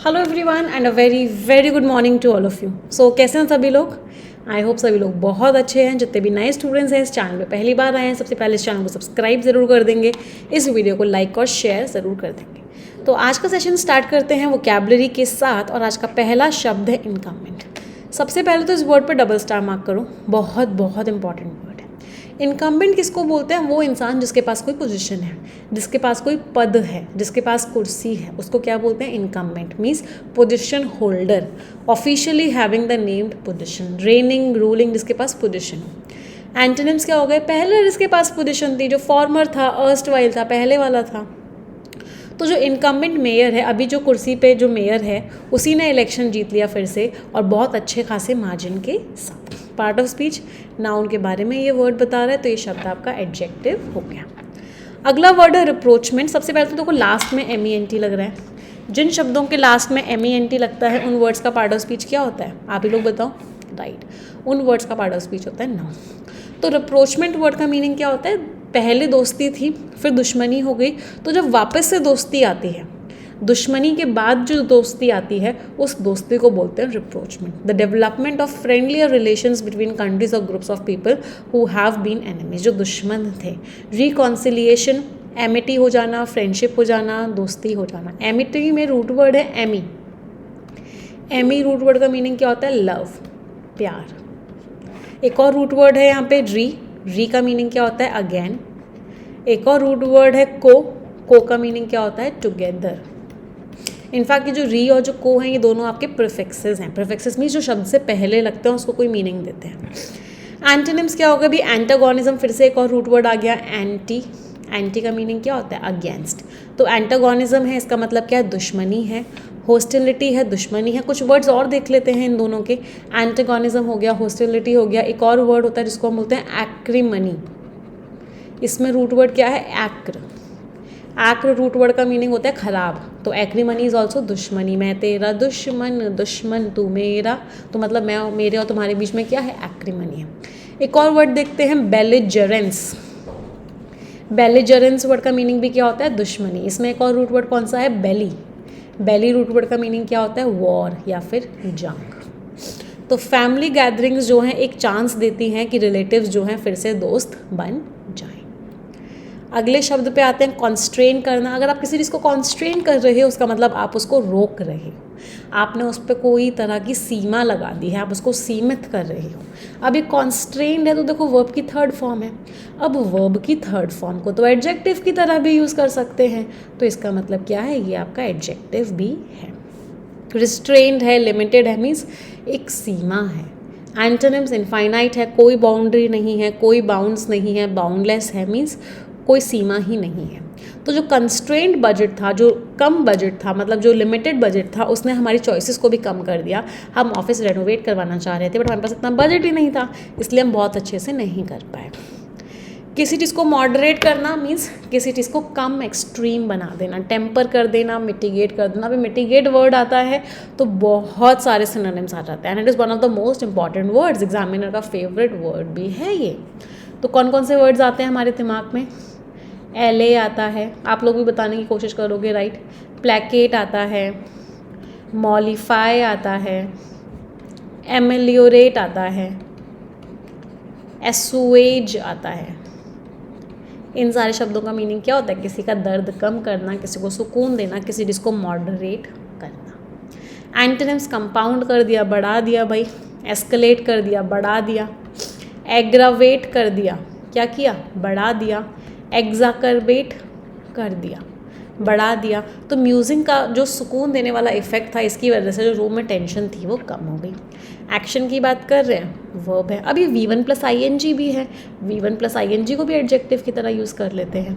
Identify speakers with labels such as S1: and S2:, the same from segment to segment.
S1: Hello everyone and a very very good morning to all of you. So कैसे हैं सभी लोग? आई hope सभी लोग बहुत अच्छे हैं। जितने भी नए स्टूडेंट्स हैं इस चैनल पे पहली बार आए हैं, सबसे पहले इस चैनल को सब्सक्राइब ज़रूर कर देंगे, इस वीडियो को लाइक और शेयर ज़रूर कर देंगे। तो आज का सेशन स्टार्ट करते हैं वोकैबुलरी के साथ और आज का पहला शब्द है इनकम्बेंट। सबसे पहले तो इस वर्ड पर डबल स्टार मार्क करो, बहुत बहुत इंपॉर्टेंट वर्ड है। इनकम्बेंट किसको बोलते हैं? वो इंसान जिसके पास कोई पोजीशन है, जिसके पास कोई पद है, जिसके पास कुर्सी है, उसको क्या बोलते हैं? Incumbent means position holder, officially having the named position, raining ruling, जिसके पास पोजीशन हो। एंटोनिम्स क्या हो गए? पहले जिसके पास पोजीशन थी, जो फॉर्मर था, अर्स्ट वाइल था, पहले वाला था। तो जो इनकम्बेंट मेयर है, अभी जो कुर्सी पे जो मेयर है, उसी ने इलेक्शन जीत लिया फिर से और बहुत अच्छे खासे मार्जिन के साथ। पार्ट ऑफ स्पीच नाउन के बारे में ये वर्ड बता रहा है, तो ये शब्द आपका एडजेक्टिव हो गया। अगला वर्ड है रिप्रोचमेंट। सबसे पहले तो देखो लास्ट में MENT लग रहा है। जिन शब्दों के लास्ट में MENT लगता है उन वर्ड्स का पार्ट ऑफ स्पीच क्या होता है? आप ही लोग बताओ। राइट, उन वर्ड्स का पार्ट ऑफ स्पीच होता है नाउन। तो रिप्रोचमेंट वर्ड का मीनिंग क्या होता है? पहले दोस्ती थी, फिर दुश्मनी हो गई, तो जब वापस से दोस्ती आती है, दुश्मनी के बाद जो दोस्ती आती है, उस दोस्ती को बोलते हैं rapprochement. The development of friendlier relations between countries और groups of people who have been enemies, जो दुश्मन थे। रिकॉन्सिलिएशन, एमिटी हो जाना, फ्रेंडशिप हो जाना, दोस्ती हो जाना। एमिटी में रूट वर्ड है एमी। एमी रूट वर्ड का मीनिंग क्या होता है? लव, प्यार। एक और रूट वर्ड है यहाँ पे री का मीनिंग क्या होता है? अगेन। एक और रूट वर्ड है को का मीनिंग क्या होता है? टुगेदर। इनफैक्ट ये जो री और जो को हैं, ये दोनों आपके प्रीफिक्सेस हैं। प्रीफिक्सेस मीन्स जो शब्द से पहले लगते हैं उसको कोई मीनिंग देते हैं। एंटोनिम्स क्या होगा? भी एंटागोनिज्म, फिर से एक और रूट वर्ड आ गया एंटी। एंटी का मीनिंग क्या होता है? अगेंस्ट। तो एंटागोनिज्म है, इसका मतलब क्या है? दुश्मनी है। हॉस्टिलिटी है, दुश्मनी है। कुछ वर्ड्स और देख लेते हैं इन दोनों के। एंटागोनिज्म हो गया, हॉस्टिलिटी हो गया। एक और वर्ड होता है जिसको हम बोलते हैं एक्रीमनी। इसमें रूट वर्ड क्या है? एक्र। एक्र रूट वर्ड का मीनिंग होता है खराब। तो एक्रीमनी इज ऑल्सो दुश्मनी। मैं तेरा दुश्मन, दुश्मन तू मेरा, तो मतलब मैं मेरे और तुम्हारे बीच में क्या है? एक्रीमनी है। एक और वर्ड देखते हैं बेलिजरेंस। बेलिजरेंस वर्ड का मीनिंग भी क्या होता है? दुश्मनी। इसमें एक और रूट वर्ड कौन सा है? बेली। बेली रूट वर्ड का मीनिंग क्या होता है? वॉर या फिर जंग। तो फैमिली गैदरिंग्स जो हैं एक चांस देती हैं कि रिलेटिव्स जो हैं फिर से दोस्त बन जाएं। अगले शब्द पे आते हैं कॉन्स्ट्रेन करना। अगर आप किसी चीज़ को कॉन्स्ट्रेन कर रहे हो, उसका मतलब आप उसको रोक रहे हो, आपने उस पर कोई तरह की सीमा लगा दी है, आप उसको सीमित कर रहे हो। अब ये कॉन्स्ट्रेन्ड है तो देखो वर्ब की थर्ड फॉर्म है। अब वर्ब की थर्ड फॉर्म को तो एडजेक्टिव की तरह भी यूज़ कर सकते हैं, तो इसका मतलब क्या है? ये आपका एडजेक्टिव भी है। रिस्ट्रेन्ड है, लिमिटेड है, मीन्स एक सीमा है। एंटोनिम्स इनफाइनाइट है, कोई बाउंड्री नहीं है, कोई बाउंड्स नहीं है। बाउंडलेस है, मीन्स कोई सीमा ही नहीं है। तो जो कंस्ट्रेंट बजट था, जो कम बजट था, मतलब जो लिमिटेड बजट था, उसने हमारी चॉइसेस को भी कम कर दिया। हम ऑफिस रेनोवेट करवाना चाह रहे थे बट हमारे पास इतना बजट ही नहीं था, इसलिए हम बहुत अच्छे से नहीं कर पाए। किसी चीज़ को मॉडरेट करना मीन्स किसी चीज़ को कम एक्सट्रीम बना देना, टेम्पर कर देना, मिटिगेट कर देना। अभी मिटिगेट वर्ड आता है तो बहुत सारे सिनोनिम्स आ जाते हैं and it is one of the most important words. Examiner का फेवरेट वर्ड भी है ये। तो कौन कौन से वर्ड्स आते हैं हमारे दिमाग में? LA आता है, आप लोग भी बताने की कोशिश करोगे, राइट। प्लेकेट आता है, मॉलिफाई आता है, एमेलियोरेट आता है, एसुएज आता है। इन सारे शब्दों का मीनिंग क्या होता है? किसी का दर्द कम करना, किसी को सुकून देना, किसी चीज़ को मॉडरेट करना। एंटोनिम्स कंपाउंड कर दिया, बढ़ा दिया भाई। एस्केलेट कर दिया, बढ़ा दिया। एग्रावेट कर दिया, क्या किया? बढ़ा दिया। एग्जाकरबेट कर दिया, बढ़ा दिया। तो म्यूजिक का जो सुकून देने वाला इफेक्ट था, इसकी वजह से जो रूम में टेंशन थी वो कम हो गई। एक्शन की बात कर रहे हैं, वर्ब है। अब ये V1 + ING भी है, V1 + ING को भी एडजेक्टिव की तरह यूज़ कर लेते हैं,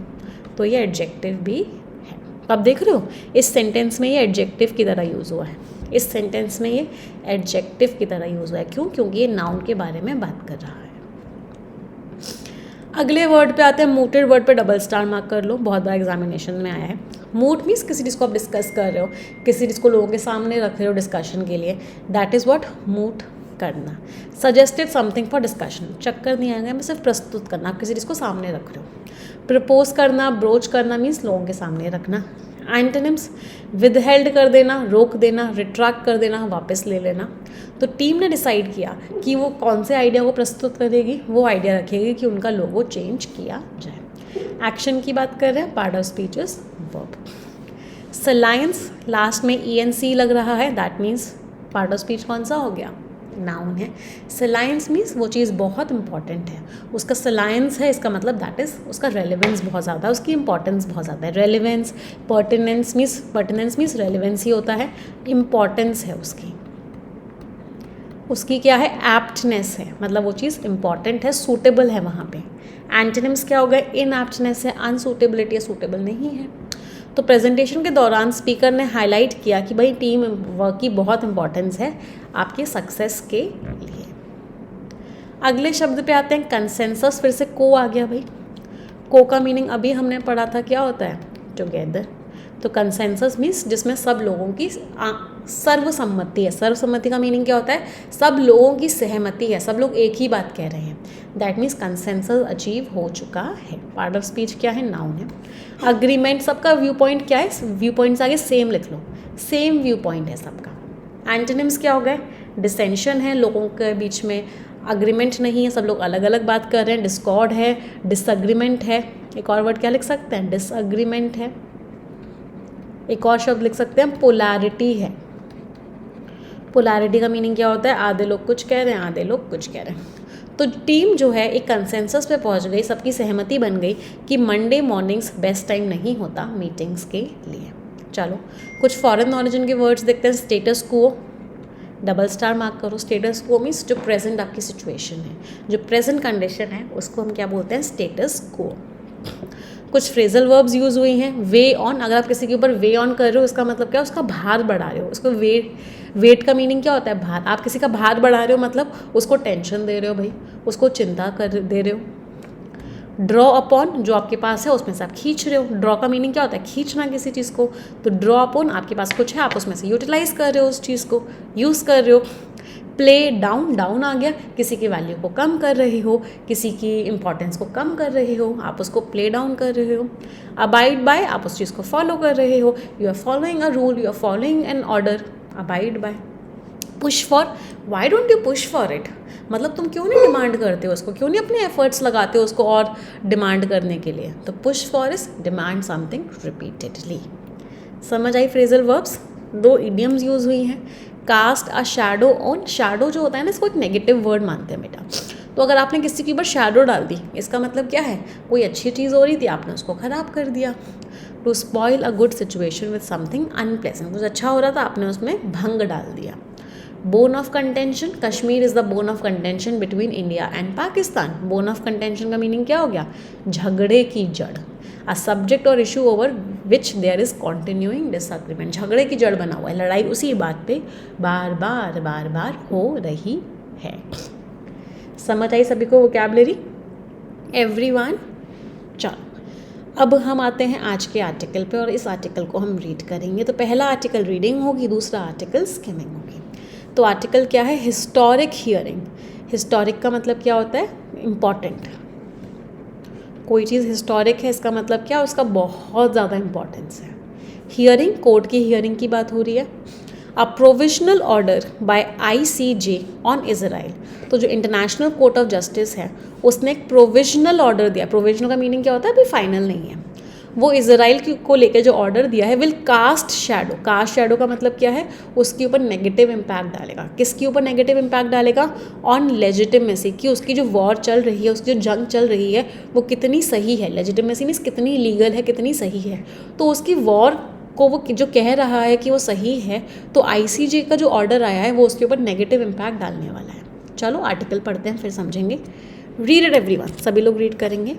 S1: तो ये एडजेक्टिव भी है। अब देख रहे हो इस सेंटेंस में ये एडजेक्टिव की तरह यूज़ हुआ है। इस सेंटेंस में ये एडजेक्टिव की तरह यूज़ हुआ है। क्यों? क्योंकि ये नाउन के बारे में बात कर रहा है। अगले वर्ड पे आते हैं मूटेड। वर्ड पे डबल स्टार मार्क कर लो, बहुत बार एग्जामिनेशन में आया है। मूट मीन्स किसी चीज़ को आप डिस्कस कर रहे हो, किसी चीज़ को लोगों के सामने रख रहे हो डिस्कशन के लिए, दैट इज़ व्हाट मूट करना। सजेस्टेड समथिंग फॉर डिस्कशन, चक्कर नहीं आएगा, मैं सिर्फ प्रस्तुत करना, आप किसी चीज़ को सामने रख रहे हो। प्रपोज करना, ब्रोच करना मीन्स लोगों के सामने रखना। एंटोनिम्स, विदहेल्ड कर देना, रोक देना, रिट्रैक्ट कर देना, वापस ले लेना। तो टीम ने डिसाइड किया कि वो कौन से आइडिया को प्रस्तुत करेगी, वो आइडिया रखेगी कि उनका लोगो चेंज किया जाए। एक्शन की बात कर रहे हैं, part of speech is verb. सलायंस, लास्ट में ENC लग रहा है, that means part of speech कौन सा हो गया, नाउन है। सलायंस मीन्स वो चीज़ बहुत इंपॉर्टेंट है, उसका सलायंस है, इसका मतलब दैट इज़ उसका रेलिवेंस बहुत ज़्यादा है, उसकी इंपॉर्टेंस बहुत ज़्यादा है। रेलिवेंस, पर्टिनेंस मीन्स रेलिवेंस ही होता है, इम्पॉर्टेंस है उसकी क्या है, एप्टनेस है, मतलब वो चीज़ इंपॉर्टेंट है, सूटेबल है वहाँ पे। एंटोनिम्स क्या हो गए, इनएप्टनेस है, अनसूटेबिलिटी है, सूटेबल नहीं है। तो प्रेजेंटेशन के दौरान स्पीकर ने हाईलाइट किया कि भाई टीम वर्क की बहुत इंपॉर्टेंस है आपके सक्सेस के लिए। अगले शब्द पे आते हैं, कंसेंसस। फिर से को आ गया भाई। को का मीनिंग अभी हमने पढ़ा था, क्या होता है, टुगेदर। तो कंसेंसस मीन्स जिसमें सब लोगों की सर्वसम्मति है। सर्वसम्मति का मीनिंग क्या होता है, सब लोगों की सहमति है, सब लोग एक ही बात कह रहे हैं। दैट मीन्स कंसेंसस अचीव हो चुका है। पार्ट ऑफ स्पीच क्या है, नाउन है। अग्रीमेंट, सबका व्यू पॉइंट क्या है, व्यू पॉइंट्स आगे सेम लिख लो, सेम व्यू पॉइंट है सबका। एंटोनिम्स क्या हो गए, डिसेंशन है, लोगों के बीच में अग्रीमेंट नहीं है, सब लोग अलग अलग बात कर रहे हैं। डिस्कॉर्ड है, डिसअग्रीमेंट है। एक और वर्ड क्या लिख सकते हैं, डिसअग्रीमेंट है। एक और शब्द लिख सकते हैं, पोलैरिटी है। पोलैरिटी का मीनिंग क्या होता है, आधे लोग कुछ कह रहे हैं, आधे लोग कुछ कह रहे हैं। तो टीम जो है एक कंसेंसस पे पहुंच गई, सबकी सहमति बन गई कि मंडे मॉर्निंग्स बेस्ट टाइम नहीं होता मीटिंग्स के लिए। चलो कुछ फॉरेन ऑरिजिन के वर्ड्स देखते हैं। स्टेटस को, डबल स्टार मार्क करो। स्टेटस को मीन्स जो प्रेजेंट आपकी सिचुएशन है, जो प्रेजेंट कंडीशन है, उसको हम क्या बोलते हैं, स्टेटस को। कुछ फ्रेजल वर्ब्स यूज़ हुई हैं। वे ऑन, अगर आप किसी के ऊपर वे ऑन कर रहे हो, इसका मतलब क्या, उसका भार बढ़ा रहे हो। उसको वेट का मीनिंग क्या होता है, भार। आप किसी का भार बढ़ा रहे हो मतलब उसको टेंशन दे रहे हो भाई, उसको चिंता कर दे रहे हो। ड्रॉ अपॉन, जो आपके पास है उसमें से आप खींच रहे हो। ड्रॉ का मीनिंग क्या होता है, खींचना किसी चीज़ को। तो ड्रॉ अपॉन, आपके पास कुछ है, आप उसमें से यूटिलाइज कर रहे हो, उस चीज़ को यूज़ कर रहे हो। प्ले डाउन, डाउन आ गया, किसी की वैल्यू को कम कर रहे हो, किसी की इंपॉर्टेंस को कम कर रहे हो, आप उसको प्ले डाउन कर रहे हो। अबाइड बाय, आप उस चीज़ को फॉलो कर रहे हो, you are following a rule, you are following an order, abide by. Push for, why don't you push for it, मतलब तुम क्यों नहीं डिमांड करते हो उसको, क्यों नहीं अपने एफर्ट्स लगाते हो उसको और डिमांड करने के लिए। तो push for is demand something repeatedly. समझ आई फ्रेजल वर्ब्स। दो इडियम्स यूज़ हुई हैं। Cast a shadow on, shadow जो होता है ना, इसको एक नेगेटिव वर्ड मानते हैं बेटा। तो अगर आपने किसी के ऊपर शैडो डाल दी, इसका मतलब क्या है, कोई अच्छी चीज़ हो रही थी, आपने उसको ख़राब कर दिया। To spoil a good situation with something unpleasant, कुछ अच्छा हो रहा था, आपने उसमें भंग डाल दिया। Bone of contention, Kashmir is the bone of contention between India and Pakistan. Bone of contention का मीनिंग क्या हो गया, झगड़े की जड़। अ सब्जेक्ट और issue over which there is continuing disagreement, झगड़े की जड़ बना हुआ है, लड़ाई उसी बात पे बार बार हो रही है। समझ आई सभी को वोकैबुलरी, एवरीवन। चलो अब हम आते हैं आज के आर्टिकल पे, और इस आर्टिकल को हम रीड करेंगे। तो पहला आर्टिकल रीडिंग होगी, दूसरा आर्टिकल स्किमिंग होगी। तो आर्टिकल क्या है, हिस्टोरिक हियरिंग। हिस्टोरिक का मतलब क्या होता है, इम्पॉर्टेंट। कोई चीज़ हिस्टोरिक है, इसका मतलब क्या, उसका बहुत ज़्यादा इम्पोर्टेंस है। हियरिंग, कोर्ट की हियरिंग की बात हो रही है। A provisional order by ICJ on Israel, तो जो इंटरनेशनल कोर्ट ऑफ जस्टिस है उसने एक प्रोविजनल ऑर्डर दिया। प्रोविजनल का मीनिंग क्या होता है, अभी फाइनल नहीं है। वो इजराइल को लेकर जो ऑर्डर दिया है, will cast shadow. Cast shadow का मतलब क्या है, उसके ऊपर नेगेटिव इम्पैक्ट डालेगा। किसके ऊपर नेगेटिव इम्पैक्ट डालेगा, ऑन लेजिटिमेसी, कि उसकी जो वॉर चल रही है, उसकी जो जंग चल रही है, वो कितनी सही है। लेजिटिमेसी मीन्स कितनी लीगल है, कितनी सही है। तो उसकी वॉर को वो जो कह रहा है कि वो सही है, तो ICJ का जो ऑर्डर आया है वो उसके ऊपर नेगेटिव इम्पैक्ट डालने वाला है। चलो आर्टिकल पढ़ते हैं, फिर समझेंगे। रीड इट एवरीवन, सभी लोग रीड करेंगे।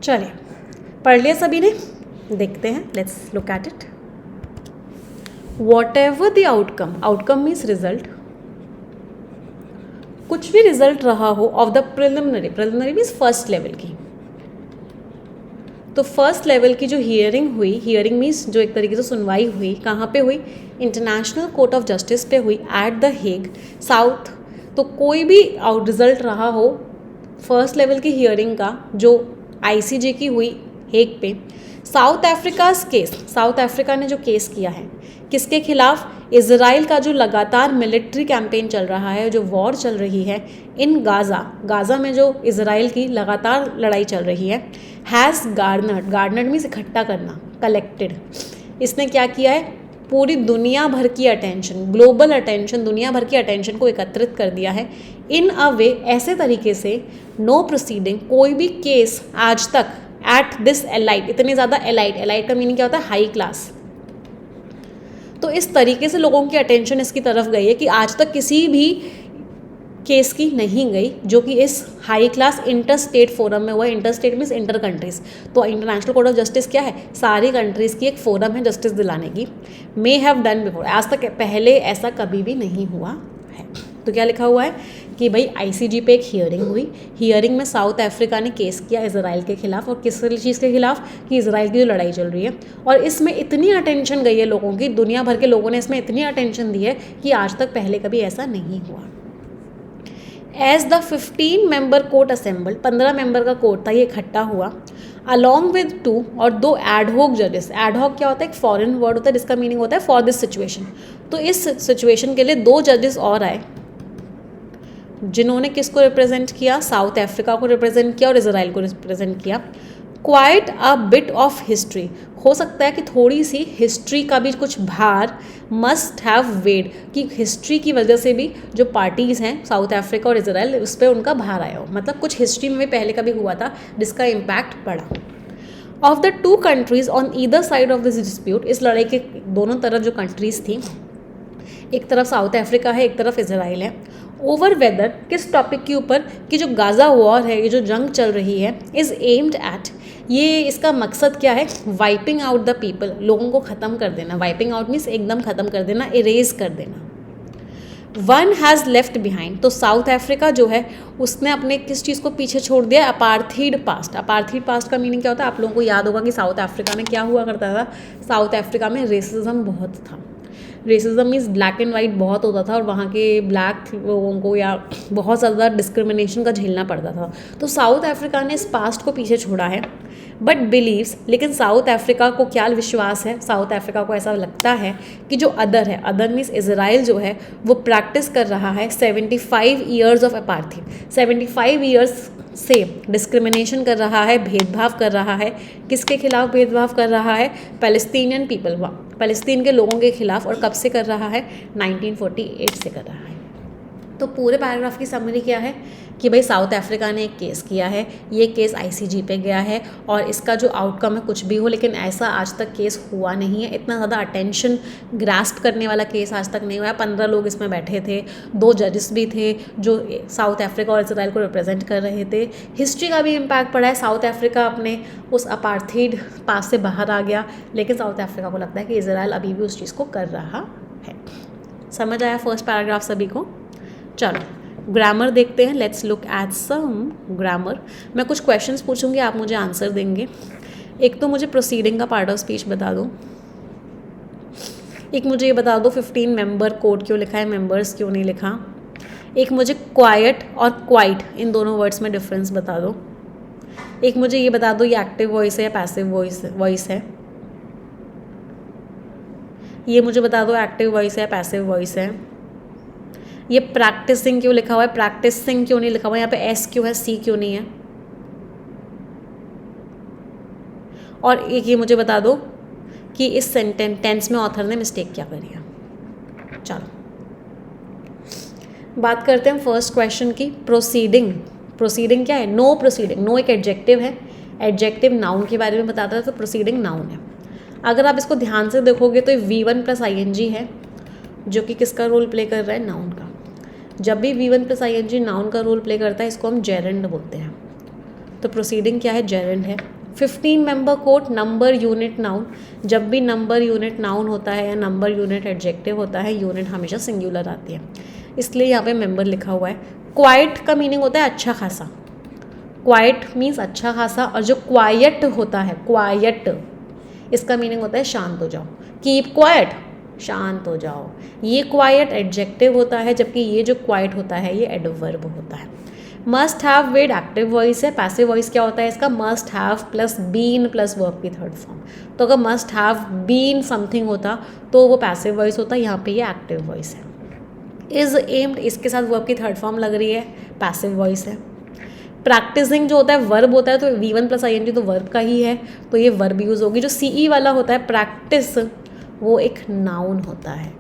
S1: चलिए, पढ़ लिया सभी ने, देखते हैं, let's look at it. What ever the outcome, outcome means result, कुछ भी रिजल्ट रहा हो of the preliminary, preliminary means first level की, तो फर्स्ट लेवल की जो हियरिंग हुई, हियरिंग मीन्स जो एक तरीके से सुनवाई हुई, कहाँ पे हुई, इंटरनेशनल कोर्ट ऑफ जस्टिस पे हुई एट द हेग साउथ। तो कोई भी आउट रिजल्ट रहा हो फर्स्ट लेवल की हियरिंग का जो आईसीजे की हुई हेग पे, south Africa's case, south Africa ने जो केस किया है किसके खिलाफ, इजराइल का जो लगातार मिलिट्री कैंपेन चल रहा है, जो वॉर चल रही है इन गाज़ा, गाज़ा में जो इजराइल की लगातार लड़ाई चल रही है, हैज़ गार्नर्ड, गार्नर्ड मीन्स इकट्ठा करना, कलेक्टेड, इसने क्या किया है, पूरी दुनिया भर की अटेंशन, ग्लोबल अटेंशन, दुनिया भर की अटेंशन को एकत्रित कर दिया है इन अ वे, ऐसे तरीके से नो प्रोसीडिंग, कोई भी केस आज तक एट दिस एलाइट, इतने ज़्यादा एलाइट, एलाइट का मीनिंग क्या होता है, हाई क्लास, तो इस तरीके से लोगों की अटेंशन इसकी तरफ गई है कि आज तक किसी भी केस की नहीं गई जो कि इस high class inter state forum में हुआ। Inter state means inter countries, तो इंटरनेशनल कोर्ट ऑफ जस्टिस क्या है, सारी कंट्रीज़ की एक फोरम है जस्टिस दिलाने की। मे हैव डन बिफोर, आज तक पहले ऐसा कभी भी नहीं हुआ है। तो क्या लिखा हुआ है कि भाई आईसीजी पे एक हियरिंग हुई, हियरिंग में साउथ अफ्रीका ने केस किया इजराइल के खिलाफ, और किस चीज़ के खिलाफ, कि इजराइल की जो लड़ाई चल रही है, और इसमें इतनी अटेंशन गई है लोगों की, दुनिया भर के लोगों ने इसमें इतनी अटेंशन दी है कि आज तक पहले कभी ऐसा नहीं हुआ। As the 15 member court assemble, 15 member का कोर्ट था, ये इकट्ठा हुआ, अलॉन्ग विद 2 और 2 एडहॉक जजेस। एडहॉक क्या होता है, एक फॉरेन वर्ड होता है जिसका मीनिंग होता है फॉर दिस सिचुएशन, तो इस सिचुएशन के लिए 2 जजेस और आए जिन्होंने किसको रिप्रेजेंट किया, साउथ अफ्रीका को रिप्रेजेंट किया और इजराइल को रिप्रेजेंट किया। Quite a bit of history, हो सकता है कि थोड़ी सी हिस्ट्री का भी कुछ भार मस्ट हैव वेड, कि हिस्ट्री की वजह से भी जो पार्टीज़ हैं साउथ अफ्रीका और इजराइल, उस पर उनका भार आया हो, मतलब कुछ हिस्ट्री में भी पहले कभी हुआ था जिसका इम्पैक्ट पड़ा। Of the 2 countries on either side of this dispute, इस लड़ाई के दोनों तरफ जो कंट्रीज़ थी, एक तरफ साउथ अफ्रीका है, एक तरफ इजराइल है, ओवर वेदर, किस टॉपिक के ऊपर, कि जो गाज़ा वॉर है, ये जो जंग चल रही है, इज़ एम्ड एट, ये इसका मकसद क्या है, वाइपिंग आउट द पीपल, लोगों को ख़त्म कर देना, वाइपिंग आउट मीन्स एकदम ख़त्म कर देना, इरेज कर देना। वन हैज़ लेफ्ट बिहाइंड, तो साउथ अफ्रीका जो है उसने अपने किस चीज़ को पीछे छोड़ दिया, अपार्थीड पास्ट। अपार्थीड पास्ट का मीनिंग क्या होता है, आप लोगों को याद होगा कि साउथ अफ्रीका में क्या हुआ करता था, साउथ अफ्रीका में रेसिज्म बहुत था, racism means black and white बहुत होता था, और वहाँ के ब्लैक लोगों को या बहुत ज़्यादा डिस्क्रिमिनेशन का झेलना पड़ता था। तो साउथ अफ्रीका ने इस पास्ट को पीछे छोड़ा है, बट बिलीव्स, लेकिन साउथ अफ्रीका को क्या विश्वास है, साउथ अफ्रीका को ऐसा लगता है कि जो अदर है, अदर मीन्स इजराइल जो है, वो प्रैक्टिस कर रहा है 75 ईयर्स ऑफ अपार्थीड, 75 ईयर्स से डिस्क्रिमिनेशन कर रहा है, भेदभाव कर रहा है, किसके खिलाफ भेदभाव कर रहा है, पैलेस्टीनियन पीपल, पैलेस्तीन के लोगों के खिलाफ, और कब से कर रहा है, 1948 से कर रहा है। तो पूरे पैराग्राफ की समरी क्या है कि भाई साउथ अफ्रीका ने एक केस किया है, ये केस आईसीजी पे गया है, और इसका जो आउटकम है कुछ भी हो, लेकिन ऐसा आज तक केस हुआ नहीं है, इतना ज़्यादा अटेंशन ग्रास्प करने वाला केस आज तक नहीं हुआ है। 15 लोग इसमें बैठे थे, 2 जजेस भी थे जो साउथ अफ्रीका और इसराइल को रिप्रेजेंट कर रहे थे। हिस्ट्री का भी इम्पैक्ट पड़ा है, साउथ अफ्रीका अपने उस अपार्थीड पास से बाहर आ गया, लेकिन साउथ अफ्रीका को लगता है कि इसराइल अभी भी उस चीज़ को कर रहा है। समझ आया फर्स्ट पैराग्राफ सभी को? चलो ग्रामर देखते हैं, let's look at some grammar. मैं कुछ क्वेश्चंस पूछूंगी, आप मुझे आंसर देंगे। एक तो मुझे प्रोसीडिंग का पार्ट ऑफ स्पीच बता दो, एक मुझे ये बता दो 15 मेंबर कोर्ट क्यों लिखा है, मेंबर्स क्यों नहीं लिखा। एक मुझे क्वाइट और क्वाइट इन दोनों वर्ड्स में डिफरेंस बता दो। एक मुझे ये बता दो ये एक्टिव वॉइस है या पैसिव वॉइस है। ये मुझे बता दो एक्टिव वॉइस है या पैसिव वॉइस है। ये प्रैक्टिसिंग क्यों लिखा हुआ है, प्रैक्टिसिंग क्यों नहीं लिखा हुआ है, यहाँ पे एस क्यों है, सी क्यों नहीं है। और एक ये मुझे बता दो कि इस टेंस में ऑथर ने मिस्टेक क्या करी है। चलो बात करते हैं फर्स्ट क्वेश्चन की, प्रोसीडिंग। प्रोसीडिंग क्या है, नो प्रोसीडिंग, नो एक एडजेक्टिव है, एडजेक्टिव नाउन के बारे में बताता है, तो प्रोसीडिंग नाउन है। अगर आप इसको ध्यान से देखोगे तो V1 + ING है जो कि किसका रोल प्ले कर रहा है, नाउन का। जब भी V1 + ING नाउन का रोल प्ले करता है इसको हम जेरेंड बोलते हैं। तो प्रोसीडिंग क्या है, जेरेंड है। 15 member court, number unit noun. जब भी नंबर यूनिट नाउन होता है या नंबर यूनिट एडजेक्टिव होता है, यूनिट हमेशा सिंगुलर आती है, इसलिए यहाँ पे मेंबर लिखा हुआ है। क्वाइट का मीनिंग होता है अच्छा खासा, क्वाइट मीन्स अच्छा खासा। और जो क्वाइट होता है, क्वाइट, इसका मीनिंग होता है शांत हो जाओ, कीप क्वाइट, शांत हो जाओ। ये क्वाइट एडजेक्टिव होता है, जबकि ये जो क्वाइट होता है ये एडवर्ब होता है। Must have with active voice है। पैसिव वॉइस क्या होता है इसका, must have plus been plus verb की थर्ड फॉर्म। तो अगर मस्ट हैव बीन समथिंग होता तो वो पैसिव वॉइस होता, यहाँ पे ये एक्टिव वॉइस है। इज एम्ड, इसके साथ वर्ब की थर्ड फॉर्म लग रही है, पैसिव वॉइस है। प्रैक्टिसिंग जो होता है वर्ब होता है, तो V1 प्लस ING तो वर्ब का ही है, तो ये वर्ब यूज़ होगी। जो CE वाला होता है प्रैक्टिस, वो एक नाउन होता है।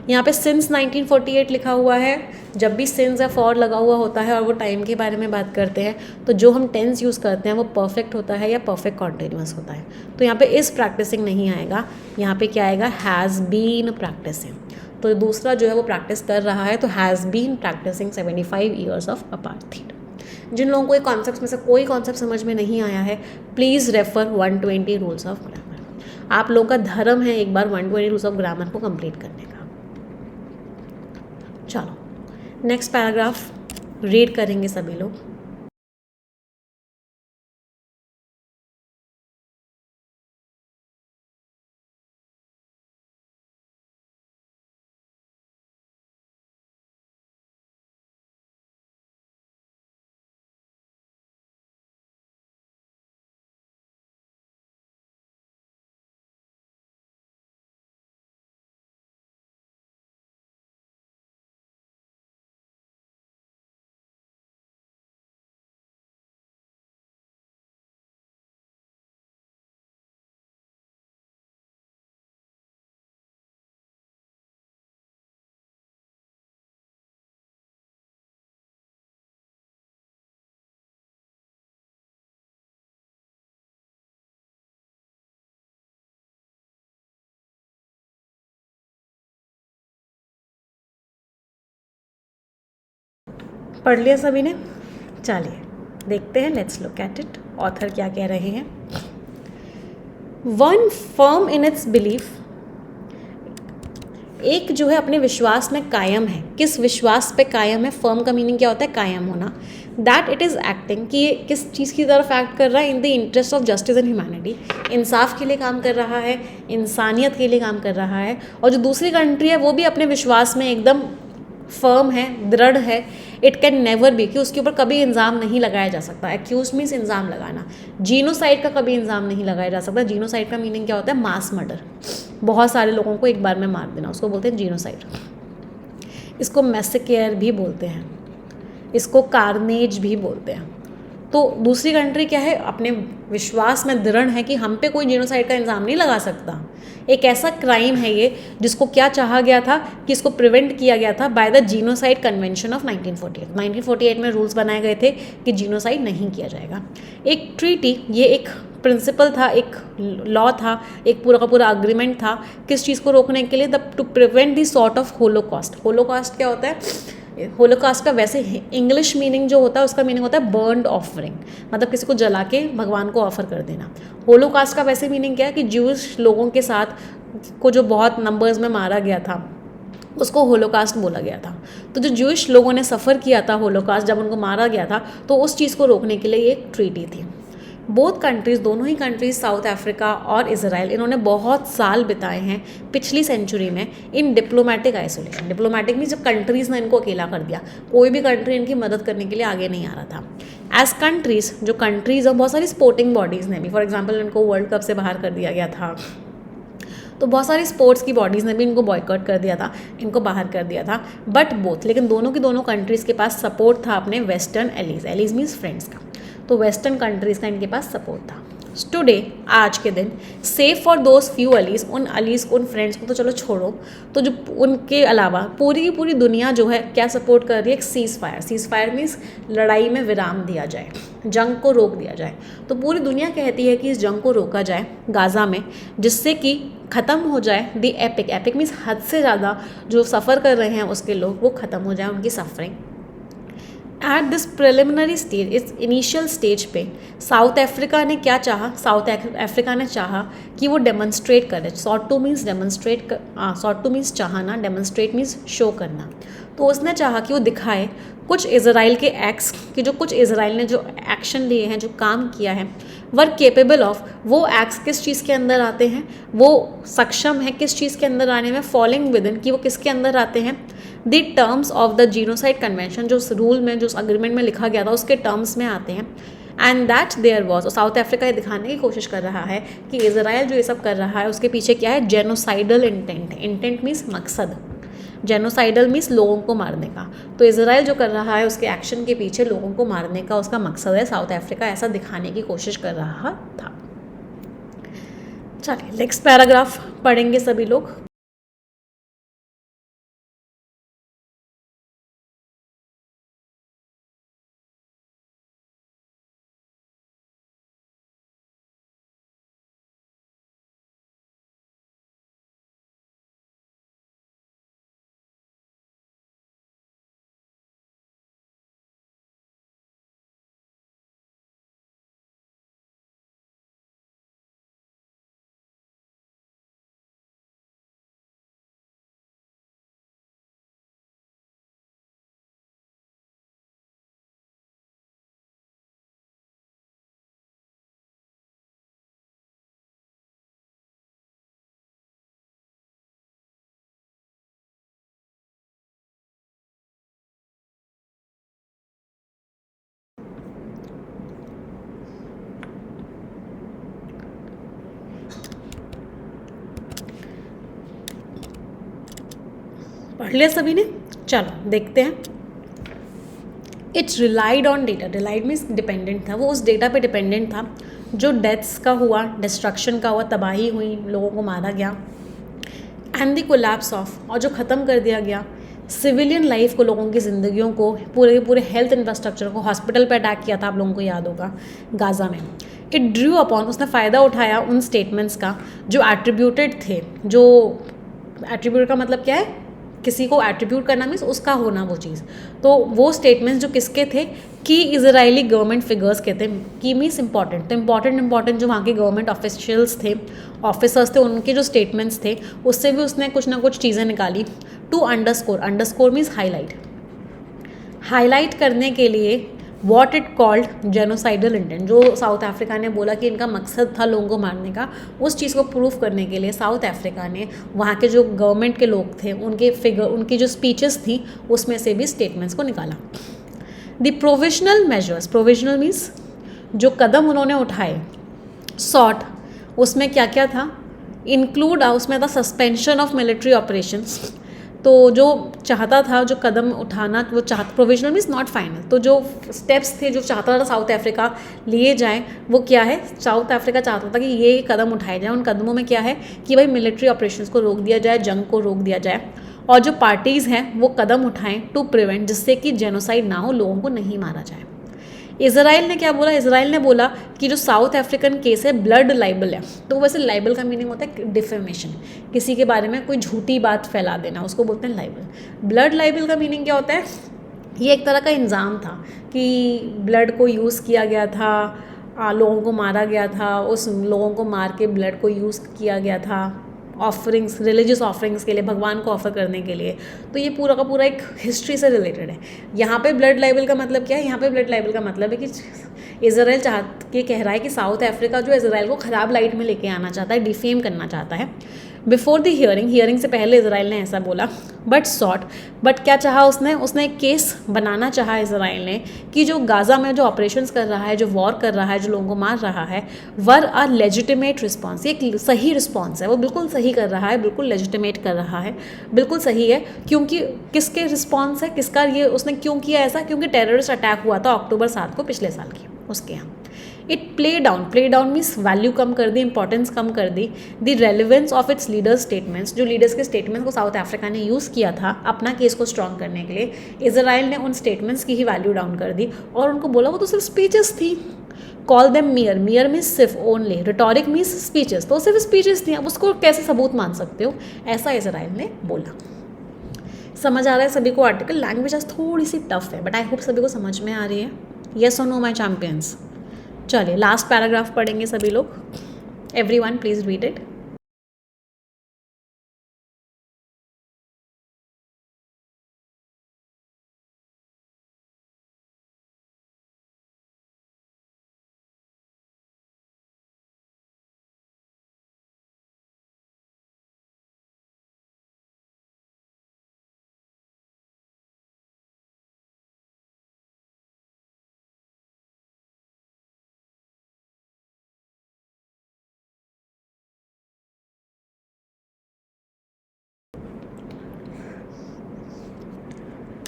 S1: यहाँ पे सिंस 1948 लिखा हुआ है। जब भी सिंस या फॉर लगा हुआ होता है और वो टाइम के बारे में बात करते हैं, तो जो हम टेंस यूज़ करते हैं वो परफेक्ट होता है या परफेक्ट कॉन्टिन्यूस होता है। तो यहाँ पे इस प्रैक्टिसिंग नहीं आएगा, यहाँ पे क्या आएगा, हैज़ बीन प्रैक्टिसिंग। तो दूसरा जो है वो प्रैक्टिस कर रहा है, तो has been practising 75 years of apartheid. जिन लोगों को ये कॉन्सेप्ट में से कोई कॉन्सेप्ट समझ में नहीं आया है, please refer 120 rules of grammar. आप लोगों का धर्म है एक बार 120 रूल्स ऑफ ग्रामर को कंप्लीट करने का। चलो नेक्स्ट पैराग्राफ रीड करेंगे सभी लोग। पढ़ लिया सभी ने? चलिए देखते हैं, let's look at it. Author क्या कह रहे हैं। One firm in its belief, एक जो है अपने विश्वास में कायम है। किस विश्वास पे कायम है? फर्म का मीनिंग क्या होता है? कायम होना। दैट इट इज़ एक्टिंग, कि ये किस चीज़ की तरफ एक्ट कर रहा है? In the interest of justice and humanity, इंसाफ के लिए काम कर रहा है, इंसानियत के लिए काम कर रहा है। और जो दूसरी कंट्री है वो भी अपने विश्वास में एकदम फर्म है, दृढ़ है। इट कैन नेवर बी, कि उसके ऊपर कभी इल्ज़ाम नहीं लगाया जा सकता। एक्यूज मीन्स इल्ज़ाम लगाना। जीनोसाइड का कभी इल्ज़ाम नहीं लगाया जा सकता। जीनोसाइड का मीनिंग क्या होता है? मास मर्डर, बहुत सारे लोगों को एक बार में मार देना, उसको बोलते हैं जीनोसाइड। इसको मैसेकेयर भी बोलते हैं, इसको कार्नेज भी बोलते हैं। तो दूसरी कंट्री क्या है? अपने विश्वास में दृढ़ है कि हम पे कोई जीनोसाइड का इल्ज़ाम नहीं लगा सकता। एक ऐसा क्राइम है ये जिसको क्या चाहा गया था कि इसको प्रिवेंट किया गया था by the genocide convention of 1948। 1948 में रूल्स बनाए गए थे कि जीनोसाइड नहीं किया जाएगा। एक ट्रीटी, ये एक प्रिंसिपल था, एक लॉ था, एक पूरा का पूरा अग्रीमेंट था। किस चीज़ को रोकने के लिए? To prevent the sort of holocaust. Holocaust क्या होता है? होलोकास्ट का वैसे इंग्लिश मीनिंग जो होता है उसका मीनिंग होता है बर्न्ड ऑफरिंग, मतलब किसी को जला के भगवान को ऑफर कर देना। होलोकास्ट का वैसे मीनिंग क्या है? कि ज्यूश लोगों के साथ को जो बहुत नंबर्स में मारा गया था उसको होलोकास्ट बोला गया था। तो जो ज्यूश लोगों ने सफ़र किया था होलोकास्ट, जब उनको मारा गया था, तो उस चीज़ को रोकने के लिए एक ट्रीटी थी। बोथ कंट्रीज़, दोनों ही कंट्रीज़, साउथ अफ्रीका और इजराइल, इन्होंने बहुत साल बिताए हैं पिछली सेंचुरी में इन डिप्लोमेटिक आइसोलेशन। डिप्लोमेटिक मीन्स जब कंट्रीज़ ने इनको अकेला कर दिया, कोई भी कंट्री इनकी मदद करने के लिए आगे नहीं आ रहा था। एज कंट्रीज़, जो कंट्रीज़ और बहुत सारी स्पोर्टिंग बॉडीज़ ने भी, फॉर एग्जाम्पल इनको वर्ल्ड कप से बाहर कर दिया गया था, तो बहुत सारी स्पोर्ट्स की बॉडीज़ ने भी इनको बॉयकॉट कर दिया था, इनको बाहर कर दिया था। बट बोथ, लेकिन दोनों की दोनों कंट्रीज़ के पास सपोर्ट था अपने western allies, allies means friends का। तो वेस्टर्न कंट्रीज़ का इनके पास सपोर्ट था। टुडे, आज के दिन, safe for those few allies, उन अलीज को, उन फ्रेंड्स को तो चलो छोड़ो, तो जो उनके अलावा पूरी की पूरी दुनिया जो है क्या सपोर्ट कर रही है? एक seize fire. Seize fire means लड़ाई में विराम दिया जाए, जंग को रोक दिया जाए। तो पूरी दुनिया कहती है कि इस जंग को रोका जाए गाज़ा में, जिससे कि ख़त्म हो जाए दी एपिक। एपिक मीन्स हद से ज़्यादा जो सफ़र कर रहे हैं उसके लोग, वो ख़त्म हो जाए, उनकी suffering. At this preliminary stage, इस इनिशियल स्टेज पे साउथ अफ्रीका ने क्या चाहा, साउथ अफ्रीका ने चाहा कि वो डेमोन्स्ट्रेट करे। Sought two means demonstrate, sought two means चाहना, डेमोन्स्ट्रेट मीन्स शो करना। तो उसने चाहा कि वो दिखाए कुछ इजराइल के एक्ट्स कि जो कुछ इजराइल ने जो एक्शन लिए हैं, जो काम किया है, वर केपेबल ऑफ, वो एक्ट्स किस चीज़ के अंदर आते हैं, वो सक्षम है किस चीज़ के अंदर आने में, फॉलोइंग विद इन, कि वो किसके अंदर आते हैं, the terms of the genocide convention, जो उस रूल में, जो उस अग्रीमेंट में लिखा गया था उसके टर्म्स में आते हैं। And that there was, South Africa ये दिखाने की कोशिश कर रहा है कि इजराइल जो ये सब कर रहा है उसके पीछे क्या है, जेनोसाइडल इंटेंट। इंटेंट मीन्स मकसद, जेनोसाइडल मीन्स लोगों को मारने का। तो इजराइल जो कर रहा है उसके एक्शन के पीछे लोगों को मारने का उसका मकसद है, साउथ अफ्रीका ऐसा दिखाने की कोशिश कर रहा था। चलिए नेक्स्ट पैराग्राफ पढ़ेंगे सभी लोग। पढ़ लिया सभी ने, चलो देखते हैं। It's relied on data, relied means dependent था, वो उस डेटा पे डिपेंडेंट था जो डेथ्स का हुआ, डिस्ट्रक्शन का हुआ, तबाही हुई, लोगों को मारा गया, एंड द कोलैप्स ऑफ, और जो ख़त्म कर दिया गया सिविलियन लाइफ को, लोगों की ज़िंदगियों को, पूरे पूरे हेल्थ इंफ्रास्ट्रक्चर को, हॉस्पिटल पे अटैक किया था, आप लोगों को याद होगा गाज़ा में। इट ड्रू अपॉन, उसने फ़ायदा उठाया उन स्टेटमेंट्स का जो एट्रीब्यूटेड थे, जो एट्रीब्यूट का मतलब क्या है, किसी को एट्रीब्यूट करना मीन्स उसका होना वो चीज़। तो वो स्टेटमेंट्स जो किसके थे, कि इजरायली गवर्नमेंट फिगर्स के थे। की मीन्स इंपॉर्टेंट, तो इंपॉर्टेंट जो वहाँ के गवर्नमेंट ऑफिशियल्स थे, ऑफिसर्स थे, उनके जो स्टेटमेंट्स थे उससे भी उसने कुछ ना कुछ चीज़ें निकाली। To underscore, underscore means highlight, highlight करने के लिए what it called genocidal intent, जो साउथ अफ्रीका ने बोला कि इनका मकसद था लोगों को मारने का, उस चीज़ को प्रूफ करने के लिए साउथ अफ्रीका ने वहाँ के जो गवर्नमेंट के लोग थे उनके फिगर, उनकी जो स्पीचेस थी उसमें से भी स्टेटमेंट्स को निकाला। The provisional measures, provisional means जो कदम उन्होंने उठाए, सॉट, उसमें क्या क्या था, इंक्लूड, उसमें था सस्पेंशन ऑफ मिलिट्री ऑपरेशंस। तो जो चाहता था, जो कदम उठाना वो चाहता, प्रोविजनल मीन्स नॉट फाइनल, तो जो स्टेप्स थे जो चाहता था साउथ अफ्रीका लिए जाएं, वो क्या है, साउथ अफ्रीका चाहता था कि ये कदम उठाए जाएं। उन कदमों में क्या है कि भाई मिलिट्री ऑपरेशंस को रोक दिया जाए, जंग को रोक दिया जाए, और जो पार्टीज़ हैं वो कदम उठाएं टू प्रिवेंट, जिससे कि जेनोसाइड ना हो, लोगों को नहीं मारा जाए। इजराइल ने क्या बोला, इजराइल ने बोला कि जो साउथ अफ्रीकन केस है ब्लड लाइबल है। तो वैसे लाइबल का मीनिंग होता है डिफेमेशन, किसी के बारे में कोई झूठी बात फैला देना, उसको बोलते हैं लाइबल। ब्लड लाइबल का मीनिंग क्या होता है, ये एक तरह का इल्ज़ाम था कि ब्लड को यूज़ किया गया था, लोगों को मारा गया था, उस लोगों को मार के ब्लड को यूज़ किया गया था ऑफरिंग्स, रिलीजियस ऑफरिंग्स के लिए, भगवान को ऑफर करने के लिए। तो ये पूरा का पूरा एक हिस्ट्री से रिलेटेड है। यहाँ पे ब्लड लाइबल का मतलब क्या है, यहाँ पे ब्लड लाइबल का मतलब है कि इजराइल कह रहा है कि साउथ अफ्रीका जो इजराइल को ख़राब लाइट में लेके आना चाहता है, डिफेम करना चाहता है। बिफोर द हियरिंग से पहले इजराइल ने ऐसा बोला, बट क्या चाहा उसने एक केस बनाना चाहा इजराइल ने कि जो गाज़ा में जो ऑपरेशंस कर रहा है, जो वॉर कर रहा है, जो लोगों को मार रहा है, वर अ लेजिटिमेट रिस्पॉन्स, ये एक सही रिस्पॉन्स है, वो बिल्कुल सही कर रहा है, बिल्कुल लेजिटिमेट कर रहा है, बिल्कुल सही है। क्योंकि किसके रिस्पॉन्स है, किसका, ये उसने क्यों किया ऐसा, क्योंकि टेररिस्ट अटैक हुआ था अक्टूबर 7 को पिछले साल की उसके यहाँ। It play down means value कम कर दी, इंपॉर्टेंस कम कर दी, the relevance of its leaders statements, जो लीडर्स के स्टेटमेंट्स को साउथ अफ्रीका ने यूज़ किया था अपना केस को स्ट्रॉन्ग करने के लिए, इजराइल ने उन स्टेटमेंट्स की ही वैल्यू डाउन कर दी और उनको बोला वो तो सिर्फ स्पीचेस थी। कॉल देम मियर, मियर मीन्स सिर्फ, ओनली, रिटोरिक मीन्स स्पीचेस, तो सिर्फ स्पीचेस थी, अब उसको कैसे सबूत मान सकते हो, ऐसा इजराइल ने बोला। समझ आ रहा है सभी को आर्टिकल? लैंग्वेज आज थोड़ी सी टफ है बट आई होप सभी को समझ में आ रही है। येस और नो माई चैम्पियंस? चलिए लास्ट पैराग्राफ पढ़ेंगे सभी लोग। Everyone please read it.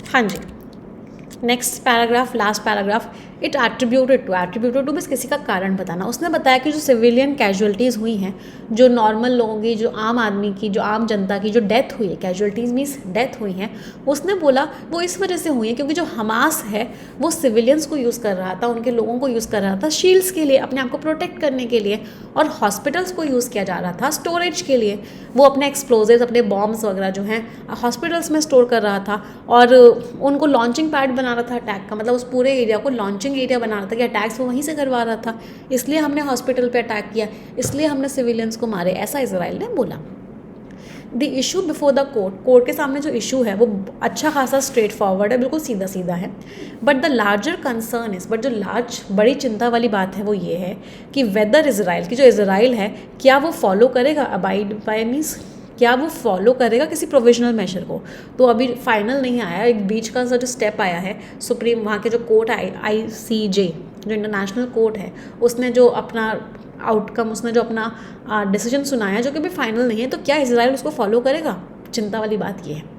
S1: हाँ जी, next paragraph, last paragraph. It attributed to बस किसी का कारण बताना। उसने बताया कि जो सिविलियन कैजुअलिटीज़ हुई हैं, जो नॉर्मल लोगों की, जो आम आदमी की, जो आम जनता की जो डेथ हुई है, कैजुअलिटीज़ मीन्स डेथ हुई हैं, उसने बोला वो इस वजह से हुई है क्योंकि जो हमास है वो सिविलियंस को यूज़ कर रहा था, उनके लोगों को यूज़ कर रहा था शील्ड्स के लिए, अपने आप को प्रोटेक्ट करने के लिए, और हॉस्पिटल्स को यूज़ किया जा रहा था स्टोरेज के लिए। वो अपने एक्सप्लोजिव्स, अपने बॉम्ब्स वगैरह जो हैं हॉस्पिटल्स में स्टोर कर रहा था, और उनको लॉन्चिंग पैड बना रहा था अटैक का, मतलब उस पूरे एरिया को लॉन्चिंग एरिया बना रहा था कि अटैक्स वो वहीं से करवा रहा था। इसलिए हमने हॉस्पिटल पे अटैक किया, इसलिए हमने सिविलियंस को मारे, ऐसा इजराइल ने बोला। The issue before the court के सामने जो इशू है वो अच्छा खासा स्ट्रेट फॉरवर्ड है, बिल्कुल सीधा सीधा है। But the larger concern is, but जो बड़ी चिंता वाली बात है वो ये है कि वेदर इजराइल की जो इजराइल है, क्या वो फॉलो करेगा, अबाइड बाय मीन्स क्या वो फॉलो करेगा किसी प्रोविजनल मेजर को। तो अभी फाइनल नहीं आया, एक बीच का जो स्टेप आया है, सुप्रीम वहाँ के जो कोर्ट ICJ जो इंटरनेशनल कोर्ट है, उसने जो अपना आउटकम, उसने जो अपना डिसीजन सुनाया जो कि अभी फाइनल नहीं है, तो क्या इजराइल उसको फॉलो करेगा? चिंता वाली बात ये है।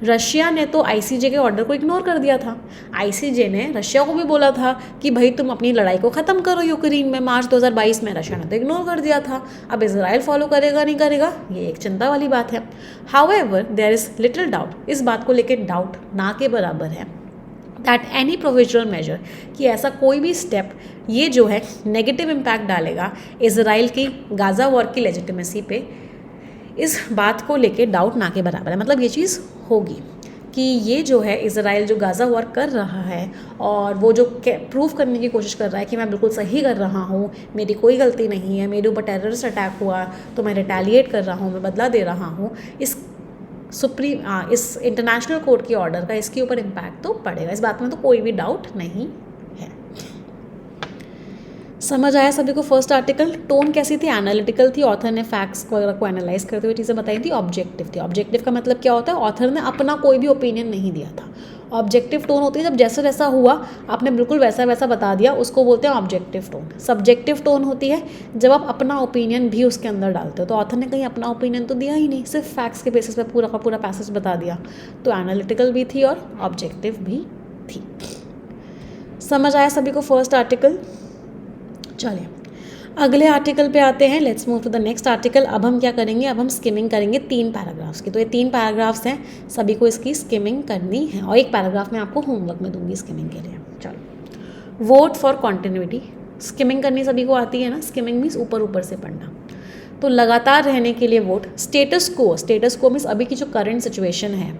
S1: रशिया ने तो ICJ के ऑर्डर को इग्नोर कर दिया था। ICJ ने रशिया को भी बोला था कि भाई तुम अपनी लड़ाई को ख़त्म करो यूक्रेन में, मार्च 2022 में। रशिया ने तो इग्नोर कर दिया था। अब इजराइल फॉलो करेगा नहीं करेगा, ये एक चिंता वाली बात है। However there is little doubt, इस बात को लेकर डाउट ना के बराबर है, दैट एनी प्रोविजनल मेजर, कि ऐसा कोई भी स्टेप ये जो है नेगेटिव इम्पैक्ट डालेगा इजराइल की गाज़ा वॉर की लेजिटिमेसी पे, इस बात को लेके डाउट ना के बराबर है। मतलब ये चीज़ होगी कि ये जो है इजराइल जो गाज़ा वॉर कर रहा है और वो जो प्रूव करने की कोशिश कर रहा है कि मैं बिल्कुल सही कर रहा हूँ, मेरी कोई गलती नहीं है, मेरे ऊपर टेररिस्ट अटैक हुआ तो मैं रिटेलिएट कर रहा हूँ, मैं बदला दे रहा हूँ, इस इंटरनेशनल कोर्ट के ऑर्डर का इसके ऊपर इम्पैक्ट तो पड़ेगा, इस बात में तो कोई भी डाउट नहीं है। समझ आया सभी को? फर्स्ट आर्टिकल टोन कैसी थी? एनालिटिकल थी। ऑथर ने फैक्ट्स वगैरह को एनालाइज करते हुए चीज़ें बताई थी। ऑब्जेक्टिव थी। ऑब्जेक्टिव का मतलब क्या होता है? ऑथर ने अपना कोई भी ओपिनियन नहीं दिया था। ऑब्जेक्टिव टोन होती है जब जैसा जैसा हुआ आपने बिल्कुल वैसा वैसा बता दिया, उसको बोलते हैं ऑब्जेक्टिव टोन। सब्जेक्टिव टोन होती है जब आप अपना ओपिनियन भी उसके अंदर डालते हो। तो ऑथर ने कहीं अपना ओपिनियन तो दिया ही नहीं, सिर्फ फैक्ट्स के बेसिस पे पूरा का पूरा पैसेज बता दिया। तो एनालिटिकल भी थी और ऑब्जेक्टिव भी थी। समझ आया सभी को फर्स्ट आर्टिकल? चलिए अगले आर्टिकल पे आते हैं। Let's move to the next article. अब हम क्या करेंगे? अब हम स्किमिंग करेंगे 3 पैराग्राफ्स की। तो ये 3 पैराग्राफ्स हैं, सभी को इसकी स्किमिंग करनी है और एक पैराग्राफ मैं आपको होमवर्क में दूंगी स्किमिंग के लिए। चलो, वोट फॉर कॉन्टिन्यूटी। स्किमिंग करनी सभी को आती है ना? स्किमिंग मीन्स ऊपर ऊपर से पढ़ना। तो लगातार रहने के लिए वोट। स्टेटस को मीन्स अभी की जो करंट सिचुएशन है,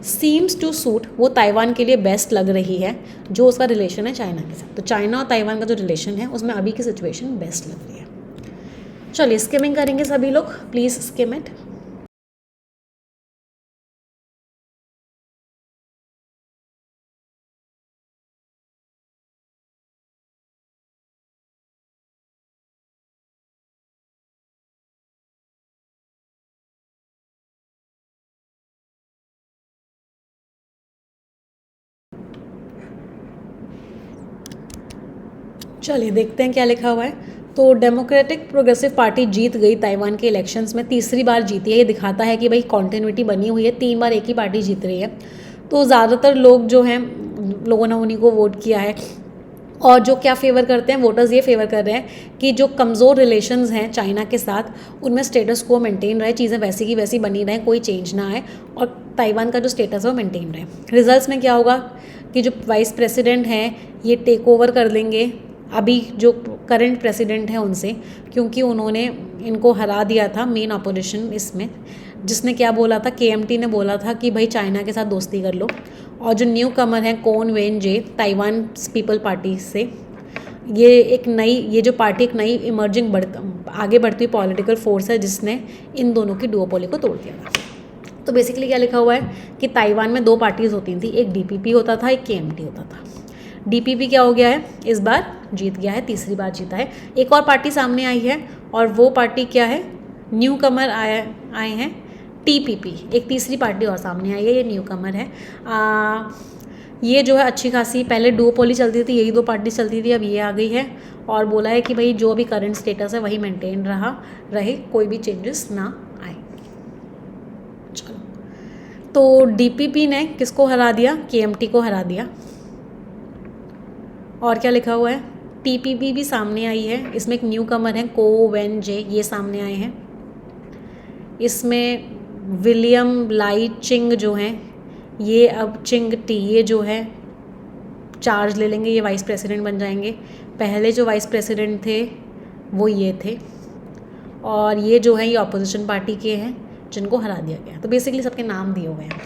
S1: सीम्स टू सूट, वो ताइवान के लिए बेस्ट लग रही है, जो उसका रिलेशन है चाइना के साथ। तो चाइना और ताइवान का जो रिलेशन है उसमें अभी की सिचुएशन बेस्ट लग रही है। चलिए स्किमिंग करेंगे सभी लोग, प्लीज़ स्किम इट। चलिए देखते हैं क्या लिखा हुआ है। तो डेमोक्रेटिक प्रोग्रेसिव पार्टी जीत गई ताइवान के इलेक्शंस में, तीसरी बार जीती है। ये दिखाता है कि भाई कॉन्टिन्यूटी बनी हुई है, 3 बार एक ही पार्टी जीत रही है। तो ज़्यादातर लोग जो हैं, लोगों ने उन्हीं को वोट किया है। और जो क्या फेवर करते हैं वोटर्स, ये फेवर कर रहे हैं कि जो कमज़ोर रिलेशंस हैं चाइना के साथ, उनमें स्टेटस को मेंटेन रहे, चीज़ें वैसी की वैसी बनी रहें, कोई चेंज ना आए, और ताइवान का जो स्टेटस है वो मेंटेन रहे। रिजल्ट्स में क्या होगा कि जो वाइस प्रेसिडेंट हैं ये टेक ओवर कर लेंगे अभी जो करंट प्रेसिडेंट हैं उनसे, क्योंकि उन्होंने इनको हरा दिया था मेन अपोजिशन इसमें। जिसने क्या बोला था, KMT ने बोला था कि भाई चाइना के साथ दोस्ती कर लो। और जो न्यू कमर है Ko Wen je Taiwan People Party से, ये जो पार्टी एक नई इमर्जिंग आगे बढ़ती हुई पॉलिटिकल फोर्स है जिसने इन दोनों की डुओपोली को तोड़ दिया था। तो बेसिकली क्या लिखा हुआ है कि ताइवान में 2 पार्टीज़ होती थी, एक DPP होता था, एक KMT होता था। DPP क्या हो गया है, इस बार जीत गया है, तीसरी बार जीता है। एक और पार्टी सामने आई है और वो पार्टी क्या है, न्यू कमर आए हैं TPP, एक तीसरी पार्टी और सामने आई है, ये न्यू कमर है। ये जो है अच्छी खासी, पहले डुओपोली चलती थी, यही 2 पार्टी चलती थी, अब ये आ गई है और बोला है कि भाई जो भी करंट स्टेटस है वही मेंटेन रहे, कोई भी चेंजेस ना आए। चलो, तो DPP ने किसको हरा दिया, KMT को हरा दिया। और क्या लिखा हुआ है, TPP भी सामने आई है, इसमें एक न्यू कमर है को वेन जे, ये सामने आए हैं। इसमें विलियम लाई चिंग जो हैं, ये अब चिंग टी, ये जो है चार्ज ले लेंगे, ये वाइस प्रेसिडेंट बन जाएंगे। पहले जो वाइस प्रेसिडेंट थे वो ये थे, और ये जो है ये ऑपोजिशन पार्टी के हैं जिनको हरा दिया गया। तो बेसिकली सबके नाम दिए हुए हैं।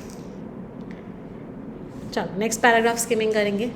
S1: चलो नेक्स्ट पैराग्राफ स्किमिंग करेंगे।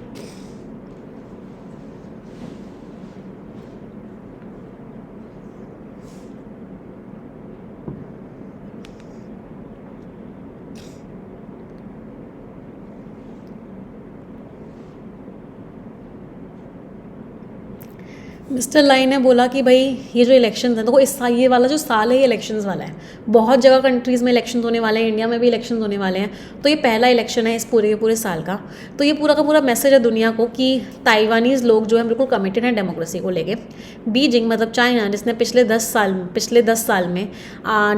S1: मिस्टर लाई ने बोला कि भाई ये जो इलेक्शन है, देखो इस साल, ये वाला जो साल है ये इलेक्शंस वाला है। बहुत जगह कंट्रीज़ में इलेक्शन होने वाले हैं, इंडिया में भी इलेक्शन होने वाले हैं, तो ये पहला इलेक्शन है इस पूरे के पूरे साल का। तो ये पूरा का पूरा मैसेज है दुनिया को कि ताइवानीज़ लोग जो है बिल्कुल कमिटेड हैं डेमोक्रेसी को लेके। बीजिंग मतलब चाइना, जिसने पिछले 10 साल में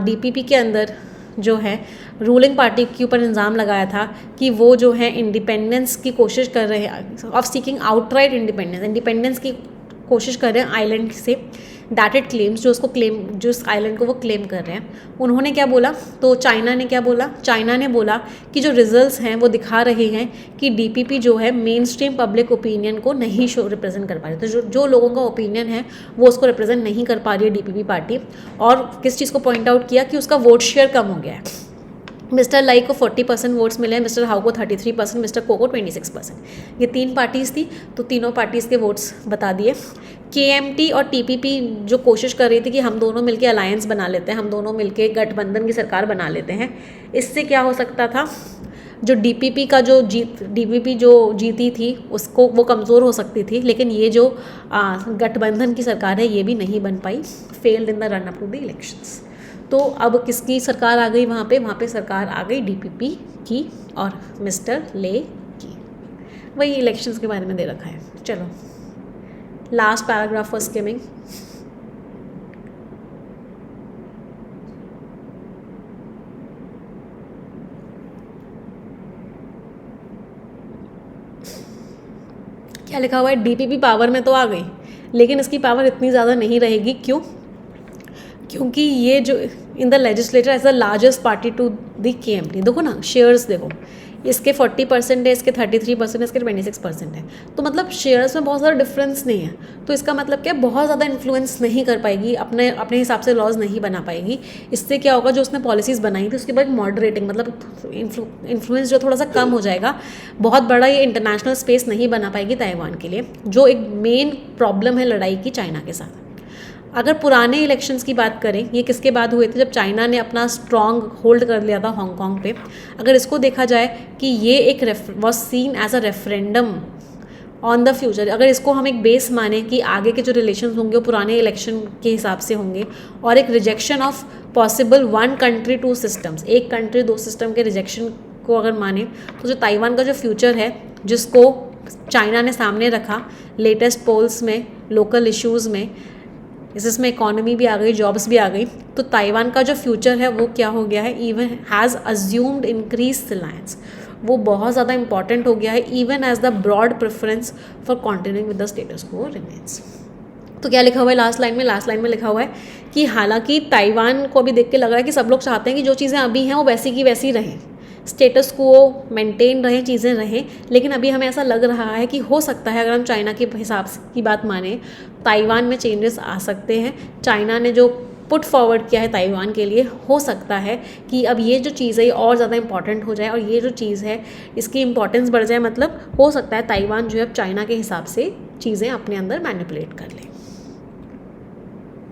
S1: DPP के अंदर जो है रूलिंग पार्टी के ऊपर इल्ज़ाम लगाया था कि वो जो है इंडिपेंडेंस की कोशिश कर रहे हैं, ऑफ सीकिंग आउटराइट इंडिपेंडेंस की कोशिश कर रहे हैं आइलैंड से, दैट इट क्लेम्स, जो इस आइलैंड को वो क्लेम कर रहे हैं। उन्होंने क्या बोला, तो चाइना ने क्या बोला, चाइना ने बोला कि जो रिजल्ट्स हैं वो दिखा रहे हैं कि DPP जो है मेन स्ट्रीम पब्लिक ओपिनियन को नहीं रिप्रेजेंट कर पा रही। तो जो लोगों का ओपिनियन है वो उसको रिप्रेजेंट नहीं कर पा रही है DPP पार्टी। और किस चीज़ को पॉइंट आउट किया कि उसका वोट शेयर कम हो गया है। मिस्टर लाई को 40% वोट्स मिले हैं, मिस्टर हाउ को 33%, मिस्टर को 26%। ये 3 पार्टीज़ थी, तो तीनों पार्टीज़ के वोट्स बता दिए। KMT और TPP जो कोशिश कर रही थी कि हम दोनों मिलके अलायंस बना लेते हैं, हम दोनों मिलके गठबंधन की सरकार बना लेते हैं, इससे क्या हो सकता था, जो DPP जो जीती थी उसको वो कमज़ोर हो सकती थी। लेकिन ये जो गठबंधन की सरकार है ये भी नहीं बन पाई, failed in the run up to the elections. तो अब किसकी सरकार आ गई वहाँ पे सरकार आ गई DPP की और मिस्टर ले की। वही इलेक्शंस के बारे में दे रखा है। चलो लास्ट पैराग्राफ फॉर स्किमिंग। क्या लिखा हुआ है, DPP पावर में तो आ गई लेकिन इसकी पावर इतनी ज़्यादा नहीं रहेगी। क्यों? क्योंकि ये जो in the legislature as the largest party to the KMT, देखो ना शेयर्स देखो, इसके 40% है, इसके 33% है, इसके 26% है। तो मतलब शेयर्स में बहुत ज़्यादा डिफरेंस नहीं है। तो इसका मतलब क्या, बहुत ज़्यादा इन्फ्लुएंस नहीं कर पाएगी, अपने हिसाब से लॉज नहीं बना पाएगी। इससे क्या होगा, जो उसने पॉलिसीज़ बनाई थी उसके बाद मॉडरेटिंग, मतलब इन्फ्लुएंस जो थोड़ा सा कम हो जाएगा। बहुत बड़ा ये इंटरनेशनल स्पेस नहीं बना पाएगी ताइवान के लिए, जो एक मेन प्रॉब्लम है लड़ाई की चाइना के साथ। अगर पुराने इलेक्शंस की बात करें, ये किसके बाद हुए थे, जब चाइना ने अपना स्ट्रॉन्ग होल्ड कर लिया था हांगकांग पे। अगर इसको देखा जाए कि ये एक was seen as a referendum on the future, अगर इसको हम एक बेस माने कि आगे के जो रिलेशंस होंगे वो पुराने इलेक्शन के हिसाब से होंगे, और एक rejection of possible 1 country 2 systems, 1 country 2 system के रिजेक्शन को अगर माने, तो जो ताइवान का जो फ्यूचर है जिसको चाइना ने सामने रखा लेटेस्ट पोल्स में, लोकल इश्यूज़ में, इसमें इकोनॉमी भी आ गई, जॉब्स भी आ गई, तो ताइवान का जो फ्यूचर है वो क्या हो गया है, even has assumed increase reliance, वो बहुत ज़्यादा इंपॉर्टेंट हो गया है, even as the broad preference for continuing with the status quo remains. तो क्या लिखा हुआ है लास्ट लाइन में लिखा हुआ है कि हालांकि ताइवान को अभी देख के लग रहा है कि सब लोग चाहते हैं कि जो चीज़ें अभी हैं वो वैसी की वैसी रहें, स्टेटस को मेंटेन रहें, चीज़ें रहें, लेकिन अभी हमें ऐसा लग रहा है कि हो सकता है, अगर हम चाइना के हिसाब की बात माने, ताइवान में चेंजेस आ सकते हैं। चाइना ने जो पुट फॉरवर्ड किया है ताइवान के लिए, हो सकता है कि अब ये जो चीज़ है ये और ज़्यादा इंपॉर्टेंट हो जाए और ये जो चीज़ है इसकी इंपॉर्टेंस बढ़ जाए, मतलब हो सकता है ताइवान जो है अब चाइना के हिसाब से चीज़ें अपने अंदर मैनिपुलेट कर ले।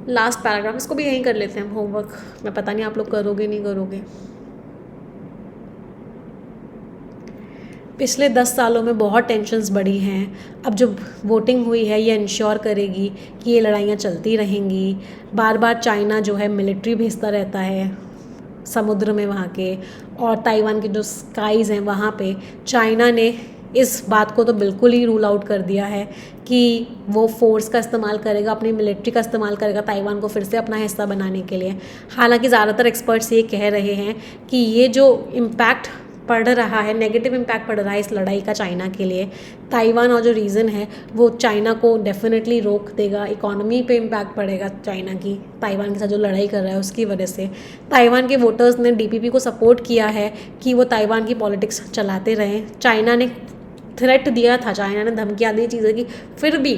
S1: लास्ट पैराग्राफ, इसको भी यहीं कर लेते हैं हम होमवर्क, मैं पता नहीं आप लोग करोगे नहीं करोगे। पिछले 10 सालों में बहुत टेंशन्स बढ़ी हैं, अब जो वोटिंग हुई है ये इंश्योर करेगी कि ये लड़ाइयाँ चलती रहेंगी। बार बार चाइना जो है मिलिट्री भेजता रहता है समुद्र में वहाँ के, और ताइवान के जो स्काईज़ हैं वहाँ पे चाइना ने इस बात को तो बिल्कुल ही रूल आउट कर दिया है कि वो फोर्स का इस्तेमाल करेगा, अपनी मिलिट्री का इस्तेमाल करेगा ताइवान को फिर से अपना हिस्सा बनाने के लिए। हालांकि ज़्यादातर एक्सपर्ट्स ये कह रहे हैं कि ये जो इम्पैक्ट पड़ रहा है, नेगेटिव इम्पैक्ट पड़ रहा है इस लड़ाई का चाइना के लिए, ताइवान और जो रीज़न है वो चाइना को डेफिनेटली रोक देगा। इकोनॉमी पे इम्पैक्ट पड़ेगा चाइना की, ताइवान के साथ जो लड़ाई कर रहा है उसकी वजह से। ताइवान के वोटर्स ने डीपीपी को सपोर्ट किया है कि वो ताइवान की पॉलिटिक्स चलाते रहें। चाइना ने थ्रेट दिया था, चाइना ने धमकियाँ दी चीज़ें की, फिर भी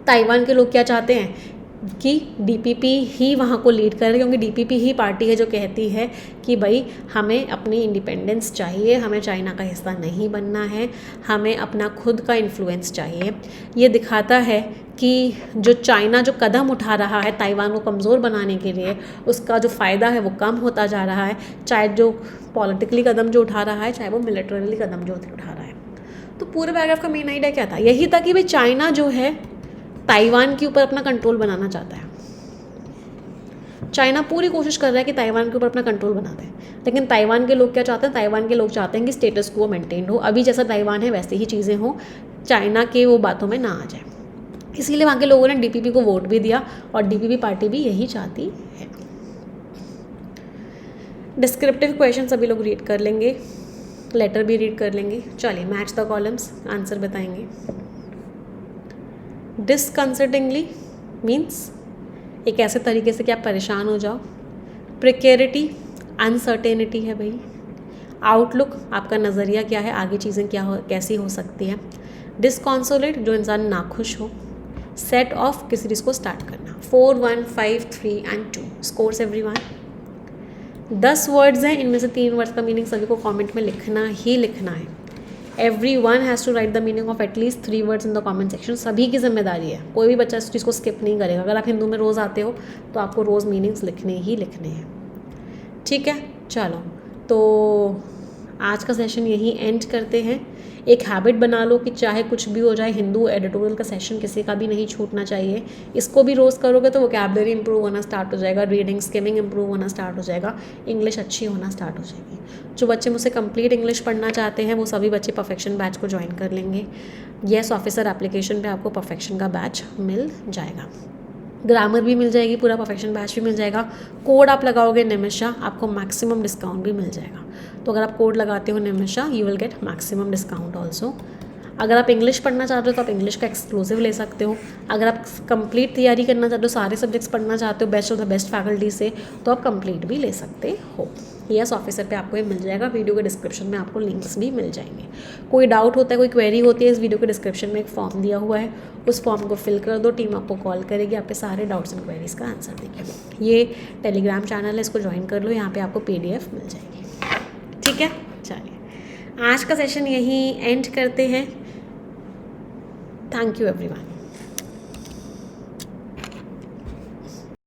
S1: ताइवान के लोग क्या चाहते हैं कि डीपीपी ही वहाँ को लीड करे, क्योंकि डीपीपी ही पार्टी है जो कहती है कि भाई हमें अपनी इंडिपेंडेंस चाहिए, हमें चाइना का हिस्सा नहीं बनना है, हमें अपना खुद का इन्फ्लुएंस चाहिए। ये दिखाता है कि जो चाइना जो कदम उठा रहा है ताइवान को कमज़ोर बनाने के लिए, उसका जो फ़ायदा है वो कम होता जा रहा है, चाहे जो पॉलिटिकली कदम जो उठा रहा है, चाहे वो मिलिटरली कदम जो उठा रहा है। तो पूरे पैराग्राफ का मेन आइडिया क्या था? यही था कि भाई चाइना जो है ताइवान के ऊपर अपना कंट्रोल बनाना चाहता है। चाइना पूरी कोशिश कर रहा है कि ताइवान के ऊपर अपना कंट्रोल बना दे, लेकिन ताइवान के लोग क्या चाहते हैं? ताइवान के लोग चाहते हैं कि स्टेटस को मेंटेन हो, अभी जैसा ताइवान है वैसे ही चीज़ें हों, चाइना के वो बातों में ना आ जाए। इसीलिए वहाँ के लोगों ने डीपीपी को वोट भी दिया और डीपीपी पार्टी भी यही चाहती है। डिस्क्रिप्टिव क्वेश्चन सभी लोग रीड कर लेंगे, लेटर भी रीड कर लेंगे। चलिए, मैच द कॉलम्स, आंसर बताएंगे। डिसकंसर्टिंगली मीन्स एक ऐसे तरीके से कि आप परेशान हो जाओ। प्रिकेरिटी अनसर्टेनिटी है भाई। आउटलुक आपका नज़रिया क्या है, आगे चीज़ें कैसी हो सकती हैं। डिसकॉन्सोलेट जो इंसान नाखुश हो। सेट ऑफ किसी चीज़ को स्टार्ट करना। 4 1 5 3 एंड 2 स्कोर्स एवरीवन। 10 वर्ड्स हैं, इनमें से 3 वर्ड्स का मीनिंग सभी को कमेंट में लिखना ही लिखना है। Everyone has to write the meaning of at least 3 words in the comment section। सभी की जिम्मेदारी है, कोई भी बच्चा इस चीज़ को स्किप नहीं करेगा। अगर आप हिंदू में रोज़ आते हो तो आपको रोज़ मीनिंग्स लिखने ही लिखने हैं, ठीक है। चलो, तो आज का सेशन यहीं एंड करते हैं। एक हैबिट बना लो कि चाहे कुछ भी हो जाए, हिंदू एडिटोरियल का सेशन किसी का भी नहीं छूटना चाहिए। इसको भी रोज़ करोगे तो वोकैबुलरी इंप्रूव होना स्टार्ट हो जाएगा, रीडिंग स्किमिंग इंप्रूव होना स्टार्ट हो जाएगा, इंग्लिश अच्छी होना स्टार्ट हो जाएगी। जो बच्चे मुझसे कंप्लीट इंग्लिश पढ़ना चाहते हैं वो सभी बच्चे परफेक्शन बैच को ज्वाइन कर लेंगे। येस ऑफिसर एप्लीकेशन पे आपको परफेक्शन का बैच मिल जाएगा, ग्रामर भी मिल जाएगी, पूरा परफेक्शन बैच भी मिल जाएगा। कोड आप लगाओगे निमिषा, आपको मैक्सिमम डिस्काउंट भी मिल जाएगा। तो अगर आप कोड लगाते हो Nimisha, you will get maximum discount also. अगर आप इंग्लिश पढ़ना चाहते हो तो आप इंग्लिश का एक्सक्लूसिव ले सकते हो। अगर आप कंप्लीट तैयारी करना चाहते हो, सारे सब्जेक्ट्स पढ़ना चाहते हो best of the best faculty से, तो आप कंप्लीट भी ले सकते हो। यस ऑफिसर पे आपको ये मिल जाएगा। वीडियो के डिस्क्रिप्शन में आपको लिंक्स भी मिल जाएंगे। कोई डाउट होता है, कोई क्वेरी होती है, इस वीडियो के डिस्क्रिप्शन में एक फॉर्म दिया हुआ है, उस फॉर्म को फिल कर दो, टीम आपको कॉल करेगी, आपके सारे डाउट्स एंड क्वेरीज का आंसर देगी। ये टेलीग्राम चैनल है, इसको ज्वाइन कर लो, यहाँ पे आपको PDF मिल जाएगी, ठीक है। चलिए, आज का सेशन यहीं एंड करते हैं। Thank you everyone.